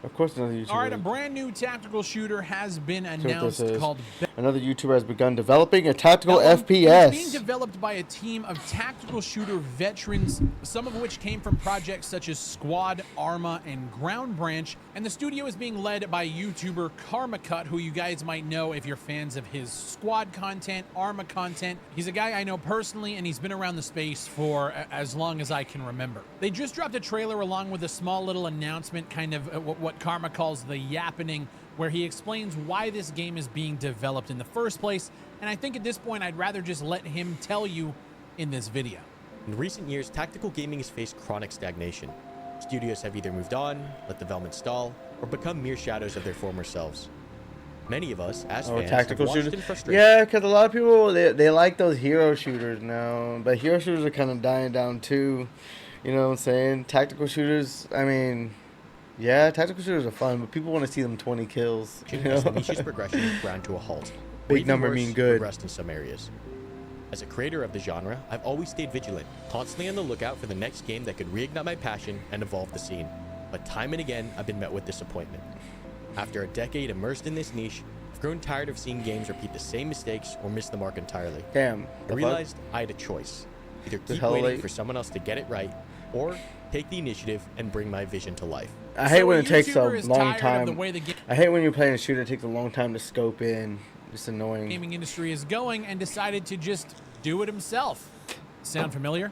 Of course, another YouTuber. All right, a brand new tactical shooter has been announced called another YouTuber has begun developing a tactical Bellum. FPS. It's being developed by a team of tactical shooter veterans, some of which came from projects such as Squad, Arma, and Ground Branch. And the studio is being led by YouTuber KarmaCut, who you guys might know if you're fans of his Squad content, Arma content. He's a guy I know personally, and he's been around the space for as long as I can remember. They just dropped a trailer along with a small little announcement, kind of what Karma calls the yappening, where he explains why this game is being developed in the first place. And I think at this point, I'd rather just let him tell you in this video. In recent years, tactical gaming has faced chronic stagnation. Studios have either moved on, let development stall, or become mere shadows of their former selves. Many of us, as fans, tactical have watched shooters. in frustration. Yeah, because a lot of people, they like those hero shooters now. But hero shooters are kind of dying down too. You know what I'm saying? Tactical shooters, I mean, yeah, tactical shooters are fun, but people want to see them 20 kills. You know? As the niche's progression ground to a halt. Big number mean good. Progressed in some areas. As a creator of the genre, I've always stayed vigilant, constantly on the lookout for the next game that could reignite my passion and evolve the scene. But time and again, I've been met with disappointment. After a decade immersed in this niche, I've grown tired of seeing games repeat the same mistakes or miss the mark entirely. Damn. I realized I had a choice. Either keep waiting for someone else to get it right, or take the initiative and bring my vision to life. I hate when it takes a long time. I hate when you're playing a shooter, it takes a long time to scope in. It's annoying. The gaming industry is going and decided to just do it himself. Sound familiar?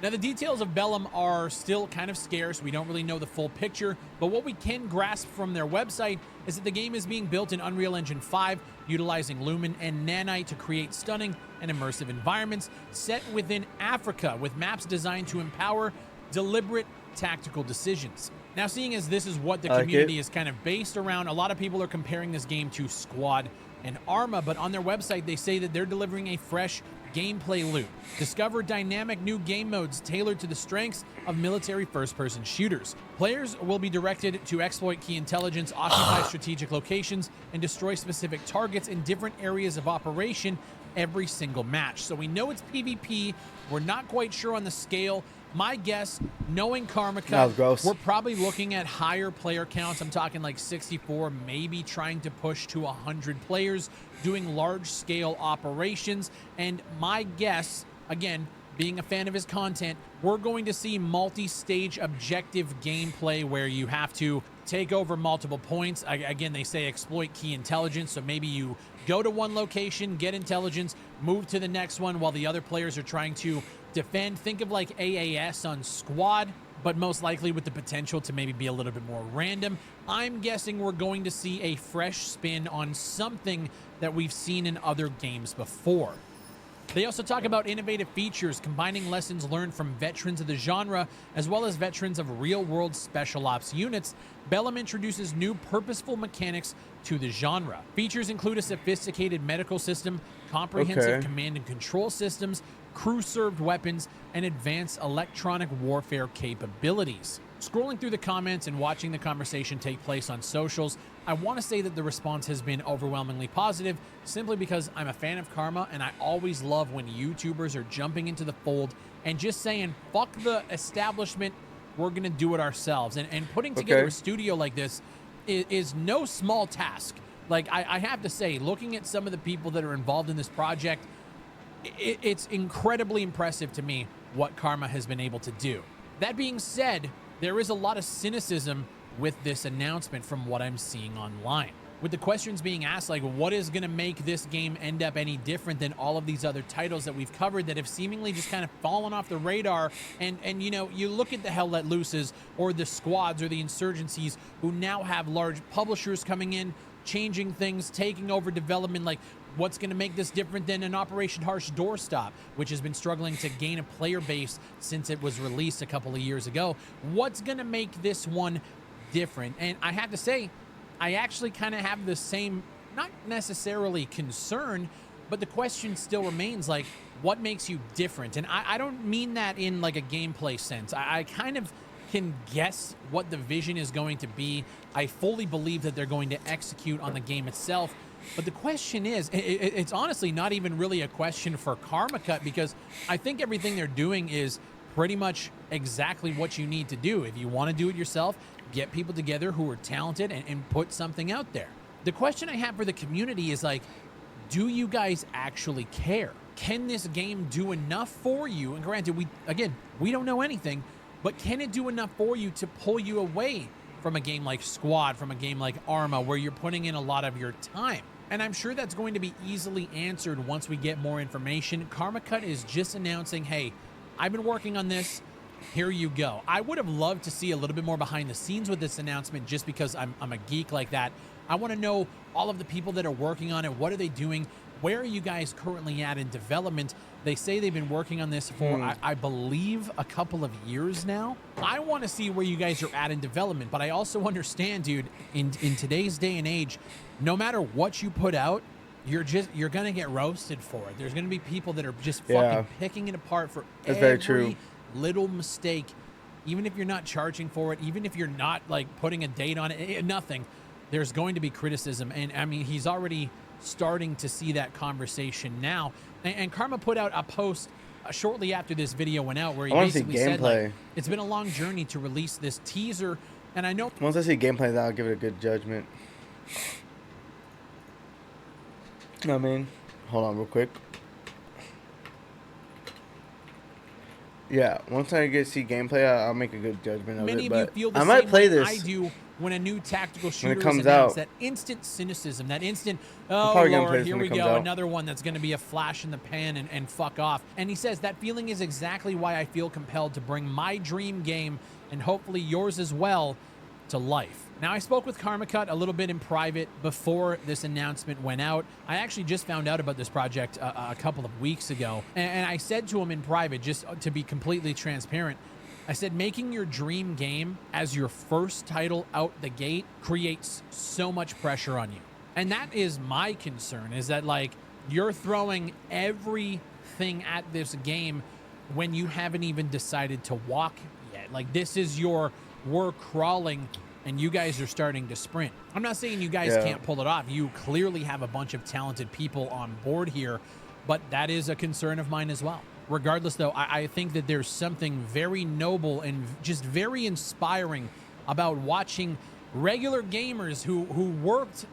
Now, the details of Bellum are still kind of scarce. We don't really know the full picture, but what we can grasp from their website is that the game is being built in Unreal Engine 5, utilizing Lumen and Nanite to create stunning and immersive environments set within Africa, with maps designed to empower deliberate tactical decisions. Now, seeing as this is what the community is kind of based around, a lot of people are comparing this game to Squad and Arma, but on their website, they say that they're delivering a fresh gameplay loop. Discover dynamic new game modes tailored to the strengths of military first-person shooters. Players will be directed to exploit key intelligence, occupy strategic locations, and destroy specific targets in different areas of operation every single match. So we know it's PvP. We're not quite sure on the scale. My guess, knowing KarmaCut, we're probably looking at higher player counts. I'm talking like 64, maybe trying to push to 100 players, doing large-scale operations. And my guess, again, being a fan of his content, we're going to see multi-stage objective gameplay where you have to take over multiple points. Again, they say exploit key intelligence, so maybe you go to one location, get intelligence, move to the next one while the other players are trying to defend. Think of like AAS on Squad, but most likely with the potential to maybe be a little bit more random. I'm guessing we're going to see a fresh spin on something that we've seen in other games before. They also talk about innovative features, combining lessons learned from veterans of the genre, as well as veterans of real-world special ops units. Bellum introduces new purposeful mechanics to the genre. Features include a sophisticated medical system, comprehensive command and control systems, crew-served weapons, and advanced electronic warfare capabilities. Scrolling through the comments and watching the conversation take place on socials, I want to say that the response has been overwhelmingly positive, simply because I'm a fan of Karma, and I always love when YouTubers are jumping into the fold and just saying, fuck the establishment, we're going to do it ourselves. And putting together a studio like this is no small task. Like, I have to say, looking at some of the people that are involved in this project, it's incredibly impressive to me what Karma has been able to do. That being said, there is a lot of cynicism with this announcement from what I'm seeing online. With the questions being asked, like, what is going to make this game end up any different than all of these other titles that we've covered that have seemingly just kind of fallen off the radar? And you know, you look at the Hell Let Looses or the Squads or the Insurgencies, who now have large publishers coming in, changing things, taking over development. Like, what's going to make this different than an Operation Harsh Doorstop, which has been struggling to gain a player base since it was released a couple of years ago? What's going to make this one different? And I have to say, I actually kind of have the same, not necessarily concern, but the question still remains, like, what makes you different? And I don't mean that in like a gameplay sense. I kind of can guess what the vision is going to be. I fully believe that they're going to execute on the game itself. But the question is, it's honestly not even really a question for KarmaCut, because I think everything they're doing is pretty much exactly what you need to do. If you want to do it yourself, get people together who are talented and put something out there. The question I have for the community is like, do you guys actually care? Can this game do enough for you? And granted, we don't know anything, but can it do enough for you to pull you away from a game like Squad, from a game like Arma, where you're putting in a lot of your time? And I'm sure that's going to be easily answered once we get more information. Karma Cut is just announcing, hey, I've been working on this. Here you go. I would have loved to see a little bit more behind the scenes with this announcement, just because I'm a geek like that. I want to know all of the people that are working on it. What are they doing? Where are you guys currently at in development? They say they've been working on this for, I believe, a couple of years now. I want to see where you guys are at in development, but I also understand, dude, in today's day and age, no matter what you put out, you're gonna get roasted for it. There's gonna be people that are just fucking picking it apart for every little mistake, even if you're not charging for it, even if you're not like putting a date on it, nothing. There's going to be criticism, and I mean, he's already starting to see that conversation now. And Karma put out a post shortly after this video went out where he basically said, like, it's been a long journey to release this teaser, and I know once I see gameplay, then I'll give it a good judgment. I mean, hold on real quick. Yeah, once I see gameplay, I'll make a good judgment of many it. of you But feel the I might same play way this. I do when a new tactical shooter comes is announced. out. That instant cynicism, that instant, probably gonna play Lord, this here when we it comes go, out. another one that's going to be a flash in the pan and fuck off. And he says, that feeling is exactly why I feel compelled to bring my dream game, and hopefully yours as well, to life. Now, I spoke with Karma Cut a little bit in private before this announcement went out. I actually just found out about this project a couple of weeks ago. And I said to him in private, just to be completely transparent, I said, making your dream game as your first title out the gate creates so much pressure on you. And that is my concern, is that, like, you're throwing everything at this game when you haven't even decided to walk yet. Like, this is we're crawling, and you guys are starting to sprint. I'm not saying you guys can't pull it off. You clearly have a bunch of talented people on board here, but that is a concern of mine as well. Regardless, though, I think that there's something very noble and just very inspiring about watching regular gamers who worked,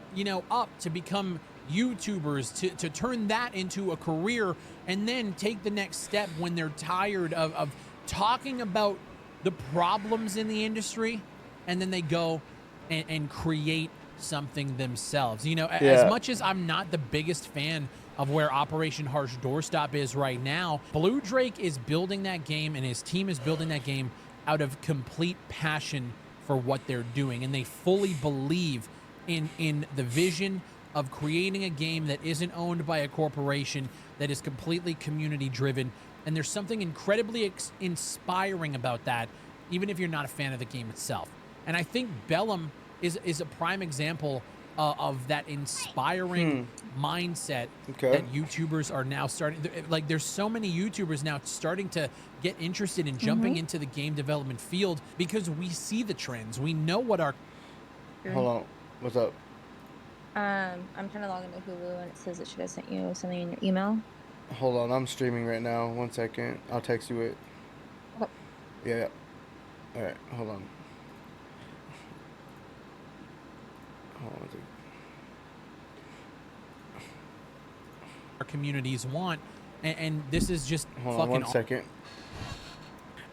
up to become YouTubers, to turn that into a career, and then take the next step when they're tired of talking about the problems in the industry, and then they go and create something themselves. As much as I'm not the biggest fan of where Operation Harsh Doorstop is right now, Blue Drake is building that game, and his team is building that game out of complete passion for what they're doing, and they fully believe in the vision of creating a game that isn't owned by a corporation, that is completely community driven. And there's something incredibly inspiring about that, even if you're not a fan of the game itself. And I think Bellum is a prime example of that inspiring mindset that YouTubers are now starting. Like, there's so many YouTubers now starting to get interested in jumping into the game development field, because we see the trends. We know what our... Hold on. What's up? I'm trying to log into Hulu, and it says it should have sent you something in your email. Hold on. I'm streaming right now. 1 second. I'll text you it. Okay. Yeah. All right. Hold on. Our communities want, and this is just Hold fucking on 1 second.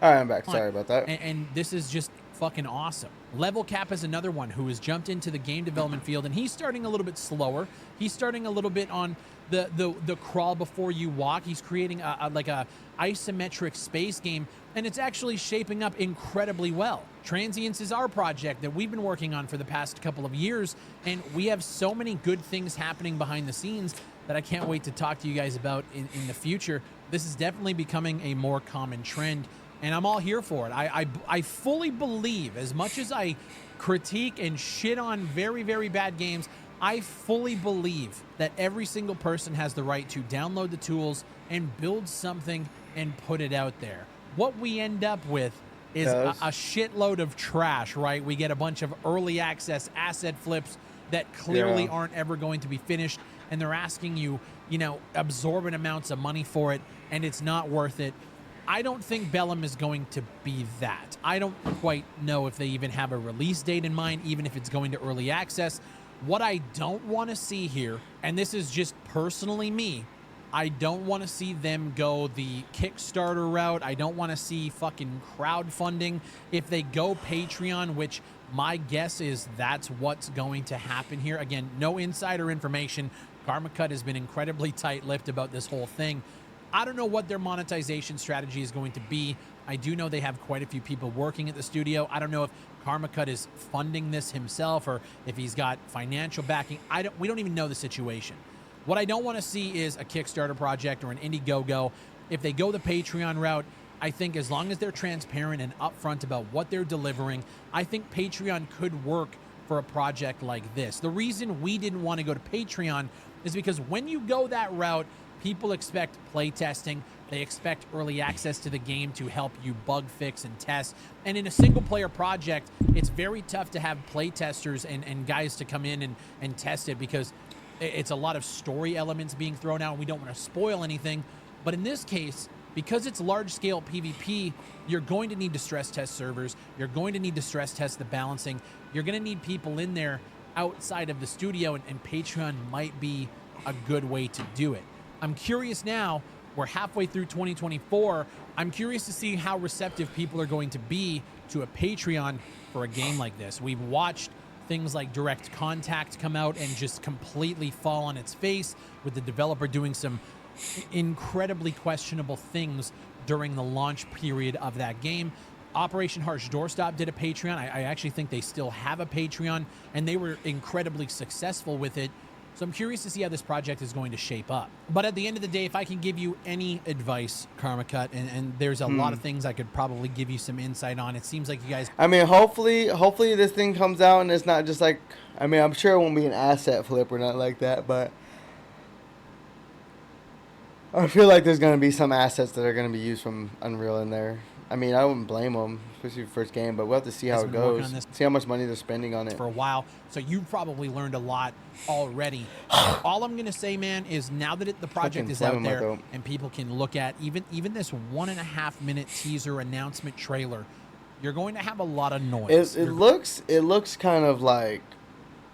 All right, I'm back. Sorry about that. And this is just fucking awesome. Level Cap is another one who has jumped into the game development field, and he's starting a little bit slower. He's starting a little bit on the crawl before you walk. He's creating a isometric space game, and it's actually shaping up incredibly well. Transience is our project that we've been working on for the past couple of years, and we have so many good things happening behind the scenes that I can't wait to talk to you guys about in the future. This is definitely becoming a more common trend, and I'm all here for it. I fully believe, as much as I critique and shit on very, very bad games, I fully believe that every single person has the right to download the tools and build something and put it out there. What we end up with is a shitload of trash, right? We get a bunch of early access asset flips that clearly aren't ever going to be finished, and they're asking you, absorbent amounts of money for it, and it's not worth it. I don't think Bellum is going to be that. I don't quite know if they even have a release date in mind, even if it's going to early access. What I don't want to see here, and this is just personally me, I don't want to see them go the Kickstarter route. I don't want to see fucking crowdfunding. If they go Patreon, which my guess is that's what's going to happen here. Again, no insider information. Karma Cut has been incredibly tight-lipped about this whole thing. I don't know what their monetization strategy is going to be. I do know they have quite a few people working at the studio. I don't know if Karma Cut is funding this himself or if he's got financial backing. We don't even know the situation. What I don't want to see is a Kickstarter project or an Indiegogo. If they go the Patreon route, I think as long as they're transparent and upfront about what they're delivering, I think Patreon could work for a project like this. The reason we didn't want to go to Patreon is because when you go that route, people expect playtesting. They expect early access to the game to help you bug fix and test. And in a single-player project, it's very tough to have playtesters and guys to come in and test it because it's a lot of story elements being thrown out. We don't want to spoil anything. But in this case, because it's large-scale PvP, you're going to need to stress test servers. You're going to need to stress test the balancing. You're going to need people in there outside of the studio, and Patreon might be a good way to do it. I'm curious now, we're halfway through 2024. I'm curious to see how receptive people are going to be to a Patreon for a game like this. We've watched things like Direct Contact come out and just completely fall on its face with the developer doing some incredibly questionable things during the launch period of that game. Operation Harsh Doorstop did a Patreon. I actually think they still have a Patreon, and they were incredibly successful with it. So I'm curious to see how this project is going to shape up. But at the end of the day, if I can give you any advice, Karma Cut, and there's a lot of things I could probably give you some insight on. It seems like you guys... I mean, hopefully this thing comes out and it's not just like... I mean, I'm sure it won't be an asset flip or not like that, but... I feel like there's going to be some assets that are going to be used from Unreal in there. I mean, I wouldn't blame them, especially for first game, but we'll have to see how it goes. See how much money they're spending on it. For a while, so you've probably learned a lot already. All I'm going to say, man, is now that the project is out there and people can look at even this 1.5-minute teaser announcement trailer, you're going to have a lot of noise. It looks kind of like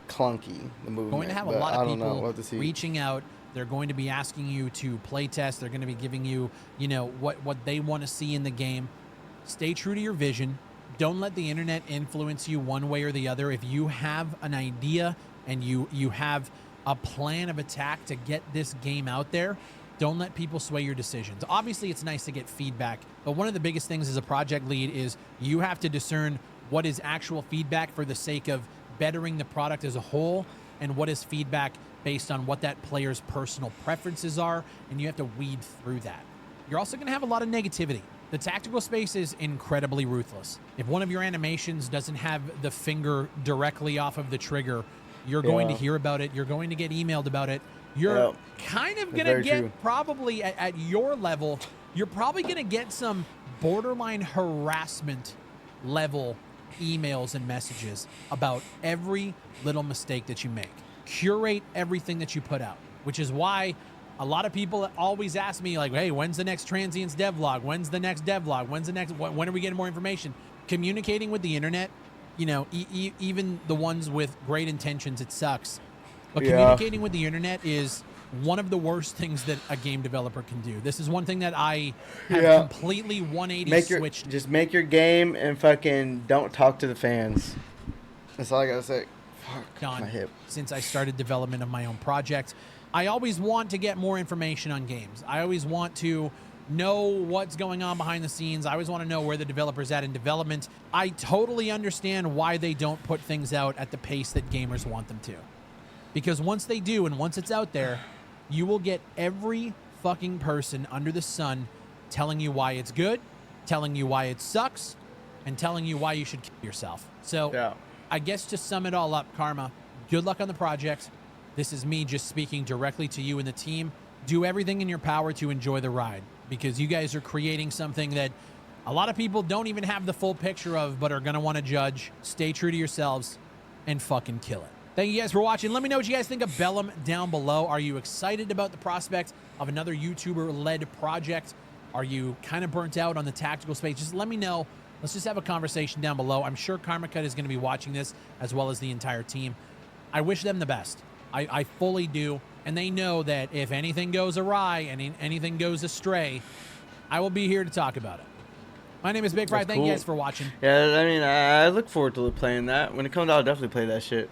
clunky, the movement. Going to have a lot of people reaching out. They're going to be asking you to play test. They're going to be giving you, what they want to see in the game. Stay true to your vision. Don't let the internet influence you one way or the other. If you have an idea and you have a plan of attack to get this game out there, don't let people sway your decisions. Obviously, it's nice to get feedback, but one of the biggest things as a project lead is you have to discern what is actual feedback for the sake of bettering the product as a whole and what is feedback based on what that player's personal preferences are, and you have to weed through that. You're also going to have a lot of negativity. The tactical space is incredibly ruthless. If one of your animations doesn't have the finger directly off of the trigger, you're going to hear about it. You're going to get emailed about it. You're kind of going to get probably at your level, you're probably going to get some borderline harassment level emails and messages about every little mistake that you make. Curate everything that you put out, which is why a lot of people always ask me, like, hey, when's the next Transients devlog? When's the next devlog? When are we getting more information? Communicating with the internet, even the ones with great intentions, it sucks. But communicating with the internet is one of the worst things that a game developer can do. This is one thing that I have completely 180 switched. Just make your game and fucking don't talk to the fans. That's all I gotta say. Fuck, my hip. Since I started development of my own project, I always want to get more information on games. I always want to know what's going on behind the scenes. I always want to know where the developer's at in development. I totally understand why they don't put things out at the pace that gamers want them to. Because once they do, and once it's out there, you will get every fucking person under the sun telling you why it's good, telling you why it sucks, and telling you why you should kill yourself. So I guess to sum it all up, Karma, good luck on the project. This is me just speaking directly to you and the team. Do everything in your power to enjoy the ride, because you guys are creating something that a lot of people don't even have the full picture of, but are going to want to judge. Stay true to yourselves and fucking kill it. Thank you guys for watching. Let me know what you guys think of Bellum down below. Are you excited about the prospect of another YouTuber-led project? Are you kind of burnt out on the tactical space? Just let me know. Let's just have a conversation down below. I'm sure Karma Cut is going to be watching this, as well as the entire team. I wish them the best. I fully do. And they know that if anything goes awry and anything goes astray, I will be here to talk about it. My name is Big Fry. Thank you guys for watching. Yeah, I mean, I look forward to playing that. When it comes out, I'll definitely play that shit.